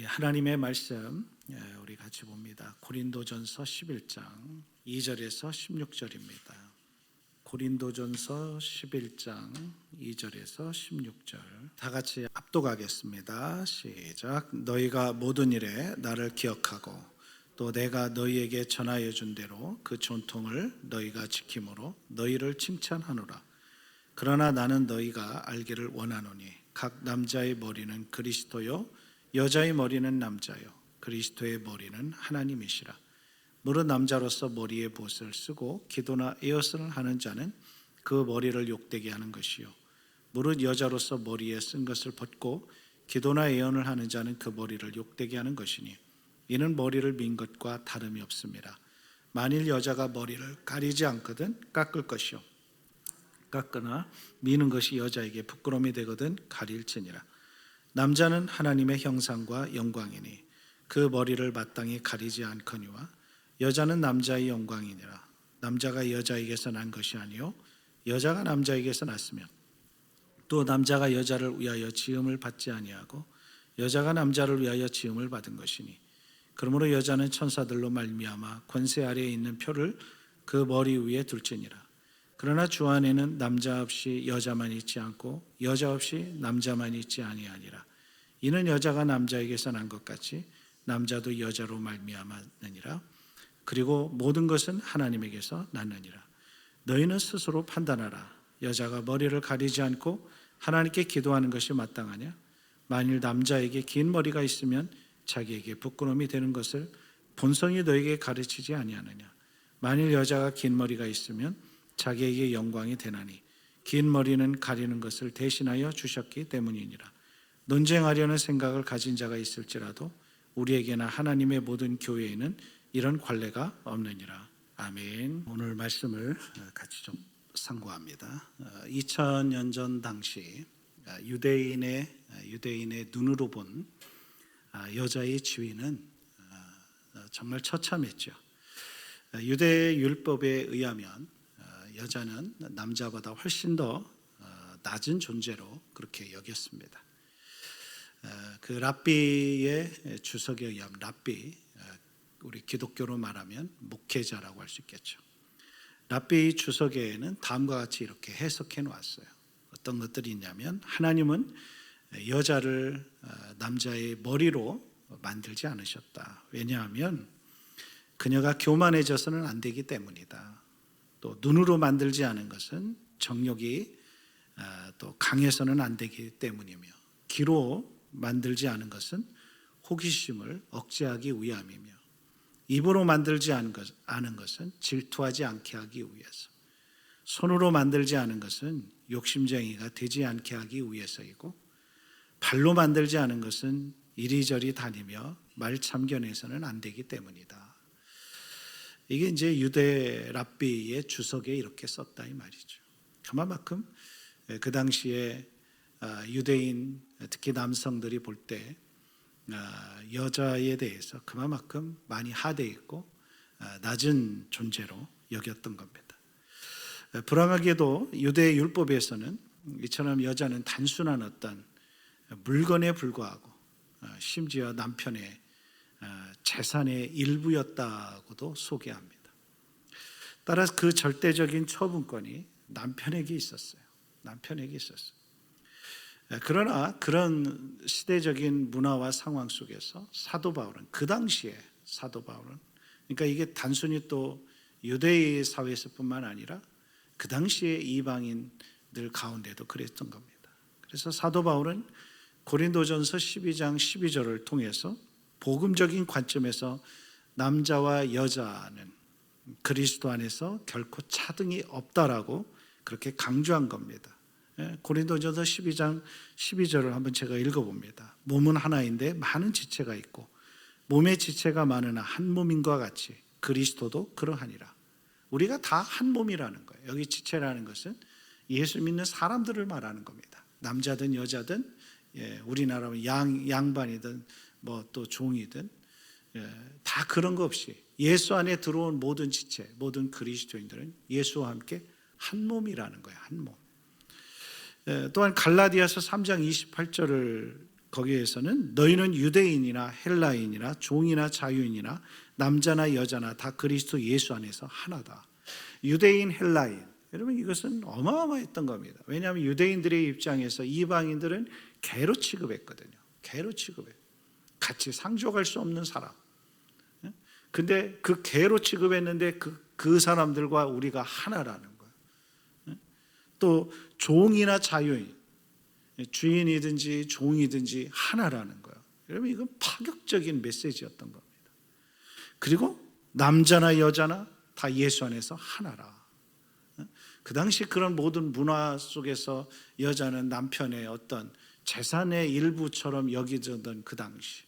하나님의 말씀 우리 같이 봅니다. 고린도전서 11장 2절에서 16절입니다. 고린도전서 11장 2절에서 16절 다 같이 압독하겠습니다. 시작. 너희가 모든 일에 나를 기억하고 또 내가 너희에게 전하여 준 대로 그 전통을 너희가 지킴으로 너희를 칭찬하노라. 그러나 나는 너희가 알기를 원하노니 각 남자의 머리는 그리스도요 여자의 머리는 남자요 그리스도의 머리는 하나님이시라. 무릇 남자로서 머리에 봇을 쓰고 기도나 에어컨을 하는 자는 그 머리를 욕되게 하는 것이요 무릇 여자로서 머리에 쓴 것을 벗고 기도나 에어컨을 하는 자는 그 머리를 욕되게 하는 것이니 이는 머리를 민 것과 다름이 없습니다. 만일 여자가 머리를 가리지 않거든 깎을 것이요 깎거나 미는 것이 여자에게 부끄러움이 되거든 가릴지니라. 남자는 하나님의 형상과 영광이니 그 머리를 마땅히 가리지 않거니와 여자는 남자의 영광이니라. 남자가 여자에게서 난 것이 아니요 여자가 남자에게서 났으며 또 남자가 여자를 위하여 지음을 받지 아니하고 여자가 남자를 위하여 지음을 받은 것이니 그러므로 여자는 천사들로 말미암아 권세 아래에 있는 표를 그 머리 위에 둘지니라. 그러나 주 안에는 남자 없이 여자만 있지 않고 여자 없이 남자만 있지 아니하니라. 이는 여자가 남자에게서 난 것 같이 남자도 여자로 말미암았느니라. 그리고 모든 것은 하나님에게서 났느니라. 너희는 스스로 판단하라. 여자가 머리를 가리지 않고 하나님께 기도하는 것이 마땅하냐? 만일 남자에게 긴 머리가 있으면 자기에게 부끄러움이 되는 것을 본성이 너에게 가르치지 아니하느냐? 만일 여자가 긴 머리가 있으면 자기에게 영광이 되나니 긴 머리는 가리는 것을 대신하여 주셨기 때문이니라. 논쟁하려는 생각을 가진 자가 있을지라도 우리에게나 하나님의 모든 교회에는 이런 관례가 없느니라. 아멘. 오늘 말씀을 같이 좀 상고합니다. 2000년 전 당시 유대인의 눈으로 본 여자의 지위는 정말 처참했죠. 유대 율법에 의하면 여자는 남자보다 훨씬 더 낮은 존재로 그렇게 여겼습니다. 그 랍비의 주석에 의하면 랍비, 우리 기독교로 말하면 목회자라고 할 수 있겠죠. 랍비 주석에는 다음과 같이 이렇게 해석해 놓았어요. 어떤 것들이 있냐면 하나님은 여자를 남자의 머리로 만들지 않으셨다. 왜냐하면 그녀가 교만해져서는 안 되기 때문이다. 또 눈으로 만들지 않은 것은 정욕이 또 강해서는 안 되기 때문이며 귀로 만들지 않은 것은 호기심을 억제하기 위함이며 입으로 만들지 않은 것은 질투하지 않게 하기 위해서 손으로 만들지 않은 것은 욕심쟁이가 되지 않게 하기 위해서이고 발로 만들지 않은 것은 이리저리 다니며 말 참견해서는 안 되기 때문이다. 이게 이제 유대 랍비의 주석에 이렇게 썼다 이 말이죠. 그만큼 그 당시에 유대인 특히 남성들이 볼 때 여자에 대해서 그만큼 많이 하대했고 낮은 존재로 여겼던 겁니다. 불행하게도 유대 율법에서는 이처럼 여자는 단순한 어떤 물건에 불과하고 심지어 남편의 재산의 일부였다고도 소개합니다. 따라서 그 절대적인 처분권이 남편에게 있었어요. 그러나 그런 시대적인 문화와 상황 속에서 사도 바울은 그 당시에 그러니까 이게 단순히 또 유대의 사회에서뿐만 아니라 그 당시에 이방인들 가운데도 그랬던 겁니다. 그래서 사도 바울은 고린도전서 12장 12절을 통해서 복음적인 관점에서 남자와 여자는 그리스도 안에서 결코 차등이 없다라고 그렇게 강조한 겁니다. 고린도전서 12장 12절을 한번 제가 읽어봅니다. 몸은 하나인데 많은 지체가 있고 몸의 지체가 많으나 한 몸인과 같이 그리스도도 그러하니라. 우리가 다 한 몸이라는 거예요. 여기 지체라는 것은 예수 믿는 사람들을 말하는 겁니다. 남자든 여자든 우리나라는 양반이든 뭐 또 종이든 다 그런 거 없이 예수 안에 들어온 모든 지체, 모든 그리스도인들은 예수와 함께 한 몸이라는 거예요. 한 몸. 또한 갈라디아서 3장 28절을 거기에서는 너희는 유대인이나 헬라인이나 종이나 자유인이나 남자나 여자나 다 그리스도 예수 안에서 하나다. 유대인, 헬라인. 여러분 이것은 어마어마했던 겁니다. 왜냐하면 유대인들의 입장에서 이방인들은 개로 취급했거든요. 개로 취급해. 같이 상종할 수 없는 사람. 근데 그 개로 취급했는데 그 사람들과 우리가 하나라는 거예요. 또 종이나 자유인, 주인이든지 종이든지 하나라는 거예요. 여러분 이건 파격적인 메시지였던 겁니다. 그리고 남자나 여자나 다 예수 안에서 하나라. 그 당시 그런 모든 문화 속에서 여자는 남편의 어떤 재산의 일부처럼 여기던 그 당시,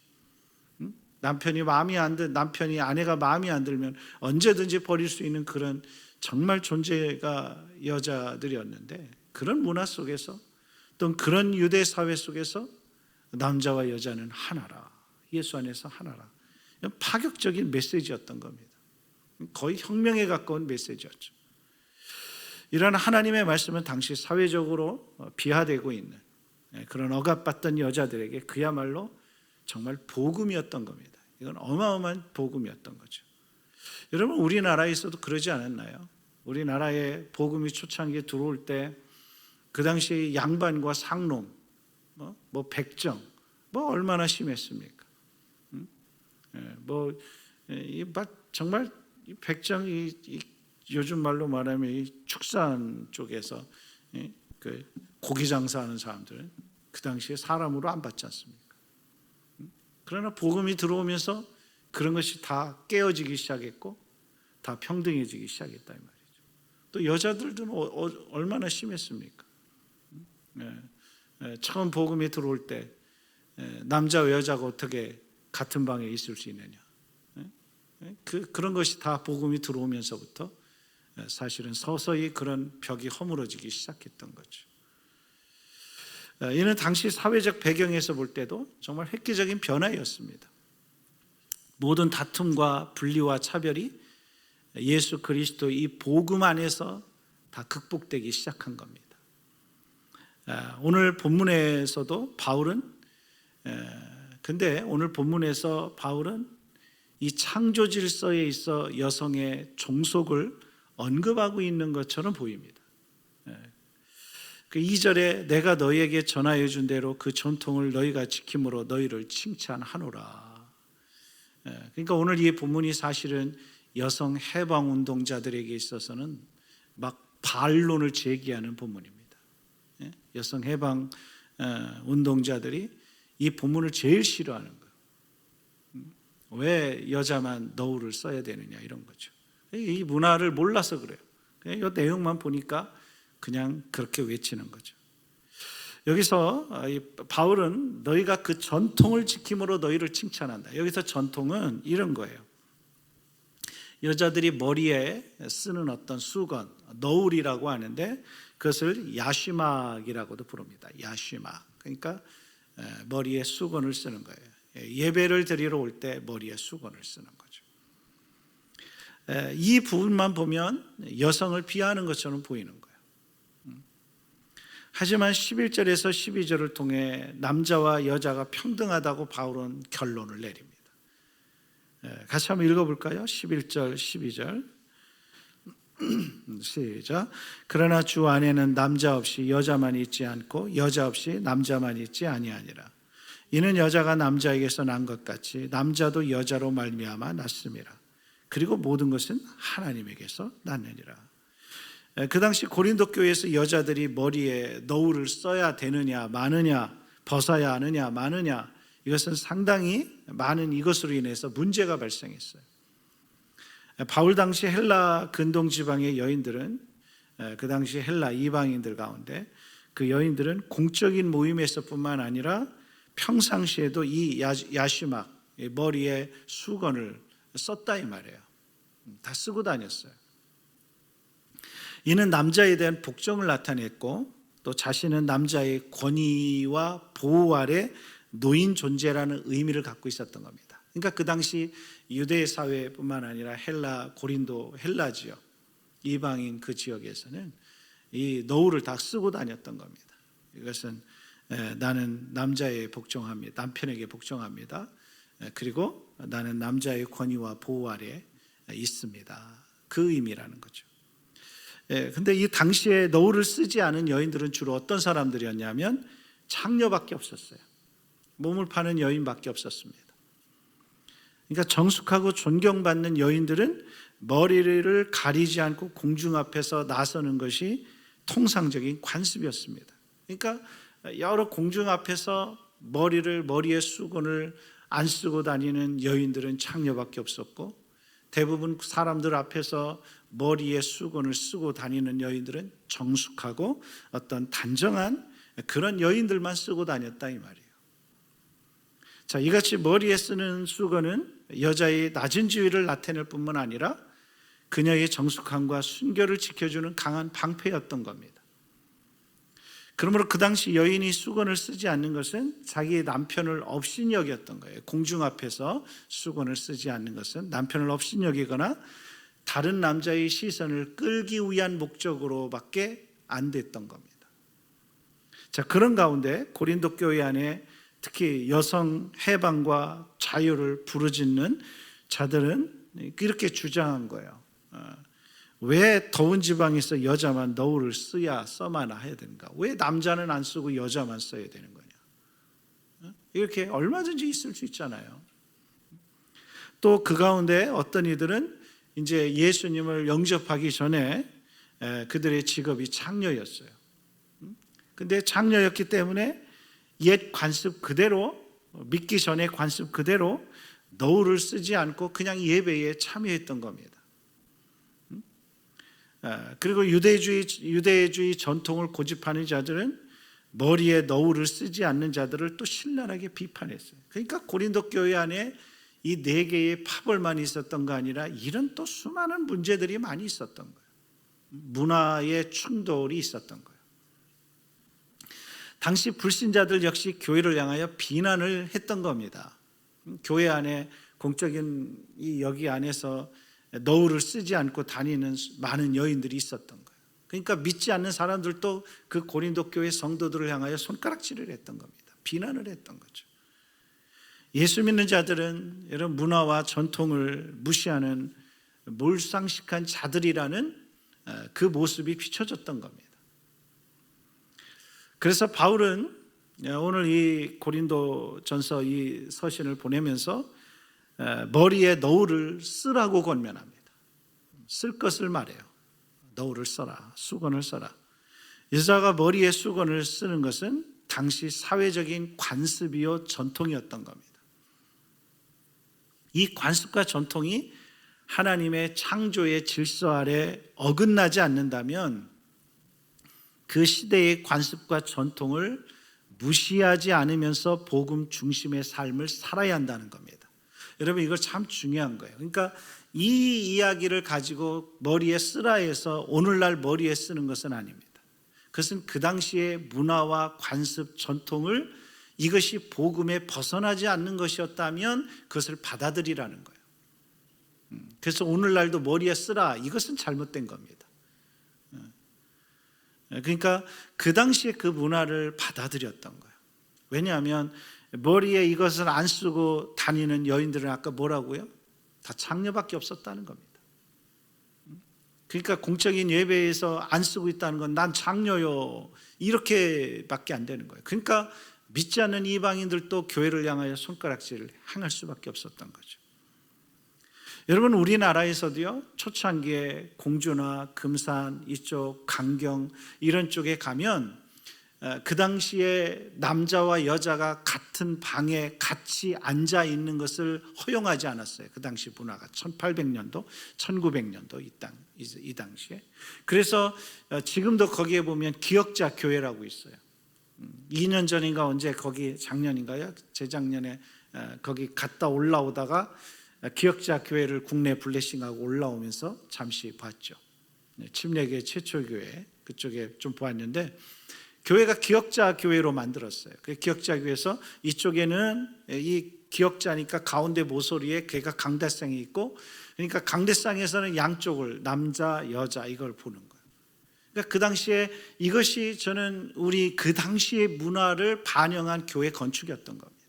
남편이 아내가 마음이 안 들면 언제든지 버릴 수 있는 그런 정말 존재가 여자들이었는데, 그런 문화 속에서 또 그런 유대 사회 속에서 남자와 여자는 하나라. 예수 안에서 하나라. 파격적인 메시지였던 겁니다. 거의 혁명에 가까운 메시지였죠. 이런 하나님의 말씀은 당시 사회적으로 비하되고 있는 그런 억압받던 여자들에게 그야말로 정말 복음이었던 겁니다. 이건 어마어마한 복음이었던 거죠. 여러분 우리나라에서도 그러지 않았나요? 우리나라에 복음이 초창기에 들어올 때 그 당시 양반과 상놈, 백정, 얼마나 심했습니까? 정말 백정이 요즘 말로 말하면 이 축산 쪽에서 그 고기 장사하는 사람들은 그 당시에 사람으로 안 받지 않습니까? 그러나 복음이 들어오면서 그런 것이 다 깨어지기 시작했고 다 평등해지기 시작했다 이 말이죠. 또 여자들도 얼마나 심했습니까? 처음 복음이 들어올 때 남자와 여자가 어떻게 같은 방에 있을 수 있느냐? 그런 것이 다 복음이 들어오면서부터 사실은 서서히 그런 벽이 허물어지기 시작했던 거죠. 이는 당시 사회적 배경에서 볼 때도 정말 획기적인 변화였습니다. 모든 다툼과 분리와 차별이 예수 그리스도 이 복음 안에서 다 극복되기 시작한 겁니다. 오늘 본문에서도 오늘 본문에서 바울은 이 창조 질서에 있어 여성의 종속을 언급하고 있는 것처럼 보입니다. 그 2절에 내가 너희에게 전하여 준 대로 그 전통을 너희가 지킴으로 너희를 칭찬하노라. 그러니까 오늘 이 본문이 사실은 여성 해방 운동자들에게 있어서는 막 반론을 제기하는 본문입니다. 여성 해방 운동자들이 이 본문을 제일 싫어하는 거예요. 왜 여자만 너울을 써야 되느냐 이런 거죠. 이 문화를 몰라서 그래요. 이 내용만 보니까 그냥 그렇게 외치는 거죠. 여기서 바울은 너희가 그 전통을 지킴으로 너희를 칭찬한다. 여기서 전통은 이런 거예요. 여자들이 머리에 쓰는 어떤 수건, 너울이라고 하는데 그것을 야시막이라고도 부릅니다. 야시막. 그러니까 머리에 수건을 쓰는 거예요. 예배를 드리러 올 때 머리에 수건을 쓰는 거죠. 이 부분만 보면 여성을 비하하는 것처럼 보이는 거예요. 하지만 11절에서 12절을 통해 남자와 여자가 평등하다고 바울은 결론을 내립니다. 같이 한번 읽어볼까요? 11절, 12절 시작. 그러나 주 안에는 남자 없이 여자만 있지 않고 여자 없이 남자만 있지 아니하니라. 이는 여자가 남자에게서 난 것 같이 남자도 여자로 말미암아 났음이라. 그리고 모든 것은 하나님에게서 났느니라. 그 당시 고린도 교회에서 여자들이 머리에 너울을 써야 되느냐 마느냐, 벗어야 하느냐 마느냐, 이것은 상당히 많은 이것으로 인해서 문제가 발생했어요. 바울 당시 헬라 근동 지방의 여인들은 그 당시 헬라 이방인들 가운데 그 여인들은 공적인 모임에서뿐만 아니라 평상시에도 이 야시막, 머리에 수건을 썼다 이 말이에요. 다 쓰고 다녔어요. 이는 남자에 대한 복종을 나타냈고 또 자신은 남자의 권위와 보호 아래 노인 존재라는 의미를 갖고 있었던 겁니다. 그러니까 그 당시 유대 사회뿐만 아니라 헬라, 고린도, 헬라 지역, 이방인 그 지역에서는 이 너울을 다 쓰고 다녔던 겁니다. 이것은 나는 남자에 복종합니다. 남편에게 복종합니다. 그리고 나는 남자의 권위와 보호 아래 있습니다. 그 의미라는 거죠. 근데 이 당시에 너울을 쓰지 않은 여인들은 주로 어떤 사람들이었냐면 창녀밖에 없었어요. 몸을 파는 여인밖에 없었습니다. 그러니까 정숙하고 존경받는 여인들은 머리를 가리지 않고 공중 앞에서 나서는 것이 통상적인 관습이었습니다. 그러니까 여러 공중 앞에서 머리에 수건을 안 쓰고 다니는 여인들은 창녀밖에 없었고, 대부분 사람들 앞에서 머리에 수건을 쓰고 다니는 여인들은 정숙하고 어떤 단정한 그런 여인들만 쓰고 다녔다 이 말이에요. 자, 이같이 머리에 쓰는 수건은 여자의 낮은 지위를 나타낼 뿐만 아니라 그녀의 정숙함과 순결을 지켜주는 강한 방패였던 겁니다. 그러므로 그 당시 여인이 수건을 쓰지 않는 것은 자기의 남편을 업신여겼던 거예요. 공중 앞에서 수건을 쓰지 않는 것은 남편을 업신여기거나 다른 남자의 시선을 끌기 위한 목적으로밖에 안 됐던 겁니다. 자, 그런 가운데 고린도 교회 안에 특히 여성 해방과 자유를 부르짖는 자들은 이렇게 주장한 거예요. 왜 더운 지방에서 여자만 너울을 써야만 해야 되는가? 왜 남자는 안 쓰고 여자만 써야 되는 거냐? 이렇게 얼마든지 있을 수 있잖아요. 또 그 가운데 어떤 이들은 이제 예수님을 영접하기 전에 그들의 직업이 창녀였어요. 근데 창녀였기 때문에 옛 관습 그대로, 믿기 전에 관습 그대로 너울을 쓰지 않고 그냥 예배에 참여했던 겁니다. 그리고 유대주의 전통을 고집하는 자들은 머리에 너울을 쓰지 않는 자들을 또 신랄하게 비판했어요. 그러니까 고린도 교회 안에 이 네 개의 파벌만 있었던 거 아니라 이런 또 수많은 문제들이 많이 있었던 거예요. 문화의 충돌이 있었던 거예요. 당시 불신자들 역시 교회를 향하여 비난을 했던 겁니다. 교회 안에 공적인 이 여기 안에서 너울을 쓰지 않고 다니는 많은 여인들이 있었던 거예요. 그러니까 믿지 않는 사람들도 그 고린도 교회 성도들을 향하여 손가락질을 했던 겁니다. 비난을 했던 거죠. 예수 믿는 자들은 이런 문화와 전통을 무시하는 몰상식한 자들이라는 그 모습이 비춰졌던 겁니다. 그래서 바울은 오늘 이 고린도전서 이 서신을 보내면서 머리에 너울을 쓰라고 권면합니다. 쓸 것을 말해요. 너울을 써라, 수건을 써라. 여자가 머리에 수건을 쓰는 것은 당시 사회적인 관습이요 전통이었던 겁니다. 이 관습과 전통이 하나님의 창조의 질서 아래 어긋나지 않는다면 그 시대의 관습과 전통을 무시하지 않으면서 복음 중심의 삶을 살아야 한다는 겁니다. 여러분, 이거 참 중요한 거예요. 그러니까 이 이야기를 가지고 머리에 쓰라 해서 오늘날 머리에 쓰는 것은 아닙니다. 그것은 그 당시의 문화와 관습, 전통을 이것이 복음에 벗어나지 않는 것이었다면 그것을 받아들이라는 거예요. 그래서 오늘날도 머리에 쓰라, 이것은 잘못된 겁니다. 그러니까 그 당시에 그 문화를 받아들였던 거예요. 왜냐하면 머리에 이것을 안 쓰고 다니는 여인들은 아까 뭐라고요? 다 창녀밖에 없었다는 겁니다. 그러니까 공적인 예배에서 안 쓰고 있다는 건 난 창녀요, 이렇게밖에 안 되는 거예요. 그러니까 믿지 않는 이방인들도 교회를 향하여 손가락질을 행할 수밖에 없었던 거죠. 여러분, 우리나라에서도요, 초창기에 공주나 금산 이쪽 강경 이런 쪽에 가면 그 당시에 남자와 여자가 같은 방에 같이 앉아 있는 것을 허용하지 않았어요. 그 당시 문화가 1800년도, 1900년도 이 당시에. 그래서 지금도 거기에 보면 기역자 교회라고 있어요. 2년 전인가 언제 거기 작년인가요? 재작년에 거기 갔다 올라오다가 기역자 교회를 국내 블레싱하고 올라오면서 잠시 봤죠. 침례교회 최초 교회 그쪽에 좀 보았는데 교회가 기역자 교회로 만들었어요. 그 기역자 교회에서 이쪽에는 이 기역자니까 가운데 모서리에 걔가 강대상이 있고, 그러니까 강대상에서는 양쪽을 남자 여자 이걸 보는 거예요. 그러니까 그 당시에 이것이 저는 우리 그 당시의 문화를 반영한 교회 건축이었던 겁니다.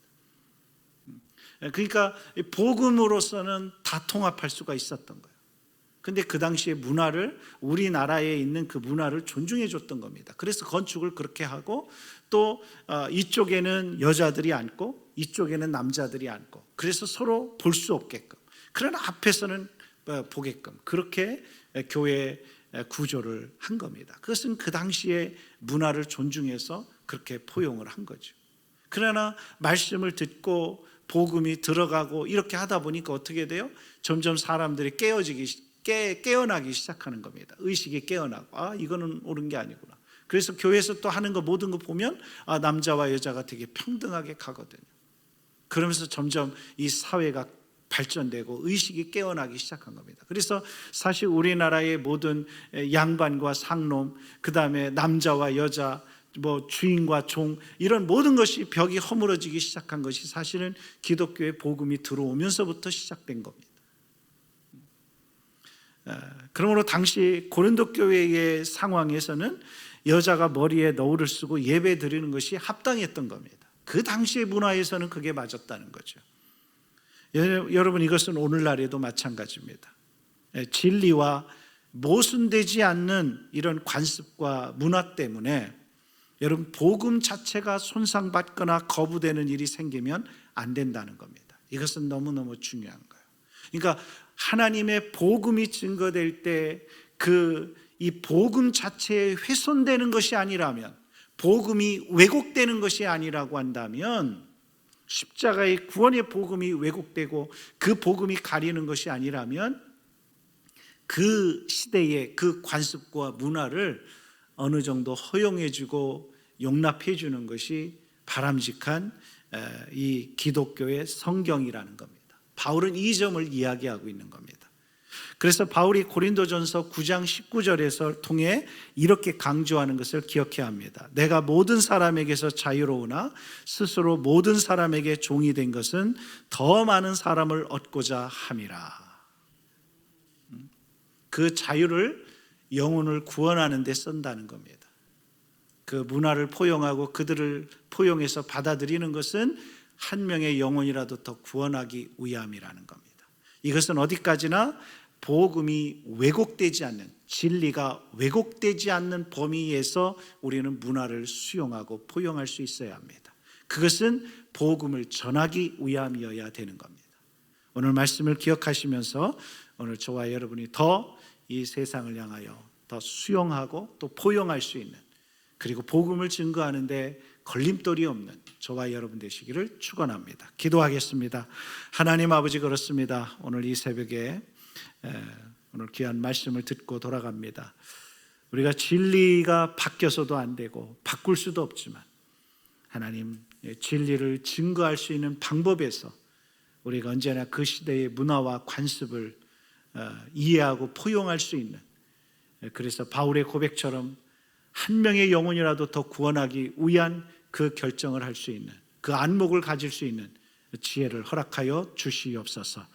그러니까 복음으로서는 다 통합할 수가 있었던 거예요. 근데 그 당시의 문화를, 우리나라에 있는 그 문화를 존중해 줬던 겁니다. 그래서 건축을 그렇게 하고, 또 이쪽에는 여자들이 앉고 이쪽에는 남자들이 앉고, 그래서 서로 볼 수 없게끔, 그러나 앞에서는 보게끔 그렇게 교회 구조를 한 겁니다. 그것은 그 당시의 문화를 존중해서 그렇게 포용을 한 거죠. 그러나 말씀을 듣고 복음이 들어가고 이렇게 하다 보니까 어떻게 돼요? 점점 사람들이 깨어나기 시작하는 겁니다. 의식이 깨어나고, 이거는 옳은 게 아니구나. 그래서 교회에서 또 하는 거, 모든 거 보면 남자와 여자가 되게 평등하게 가거든요. 그러면서 점점 이 사회가 발전되고 의식이 깨어나기 시작한 겁니다. 그래서 사실 우리나라의 모든 양반과 상놈, 그 다음에 남자와 여자, 주인과 종, 이런 모든 것이 벽이 허물어지기 시작한 것이 사실은 기독교의 복음이 들어오면서부터 시작된 겁니다. 그러므로 당시 고린도 교회의 상황에서는 여자가 머리에 너울을 쓰고 예배 드리는 것이 합당했던 겁니다. 그 당시의 문화에서는 그게 맞았다는 거죠. 여러분, 이것은 오늘날에도 마찬가지입니다. 진리와 모순되지 않는 이런 관습과 문화 때문에 여러분, 복음 자체가 손상받거나 거부되는 일이 생기면 안 된다는 겁니다. 이것은 너무너무 중요한 거예요. 그러니까 하나님의 복음이 증거될 때 이 복음 자체에 훼손되는 것이 아니라면, 복음이 왜곡되는 것이 아니라고 한다면, 십자가의 구원의 복음이 왜곡되고 그 복음이 가리는 것이 아니라면, 그 시대의 그 관습과 문화를 어느 정도 허용해주고 용납해주는 것이 바람직한 이 기독교의 성경이라는 겁니다. 바울은 이 점을 이야기하고 있는 겁니다. 그래서 바울이 고린도전서 9장 19절에서 통해 이렇게 강조하는 것을 기억해야 합니다. 내가 모든 사람에게서 자유로우나 스스로 모든 사람에게 종이 된 것은 더 많은 사람을 얻고자 함이라. 그 자유를 영혼을 구원하는 데 쓴다는 겁니다. 그 문화를 포용하고 그들을 포용해서 받아들이는 것은 한 명의 영혼이라도 더 구원하기 위함이라는 겁니다. 이것은 어디까지나 복음이 왜곡되지 않는, 진리가 왜곡되지 않는 범위에서 우리는 문화를 수용하고 포용할 수 있어야 합니다. 그것은 복음을 전하기 위함이어야 되는 겁니다. 오늘 말씀을 기억하시면서 오늘 저와 여러분이 더 이 세상을 향하여 더 수용하고 또 포용할 수 있는, 그리고 복음을 증거하는데 걸림돌이 없는 저와 여러분 되시기를 축원합니다. 기도하겠습니다. 하나님 아버지, 그렇습니다. 오늘 이 새벽에 오늘 귀한 말씀을 듣고 돌아갑니다. 우리가 진리가 바뀌어서도 안 되고 바꿀 수도 없지만, 하나님, 진리를 증거할 수 있는 방법에서 우리가 언제나 그 시대의 문화와 관습을 이해하고 포용할 수 있는, 그래서 바울의 고백처럼 한 명의 영혼이라도 더 구원하기 위한 그 결정을 할 수 있는, 그 안목을 가질 수 있는 지혜를 허락하여 주시옵소서.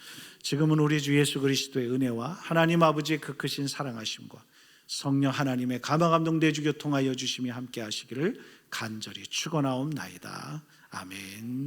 지금은 우리 주 예수 그리스도의 은혜와 하나님 아버지의 그 크신 사랑하심과 성령 하나님의 감화감동 내주 교통하여 주심이 함께 하시기를 간절히 축원하옵나이다. 아멘.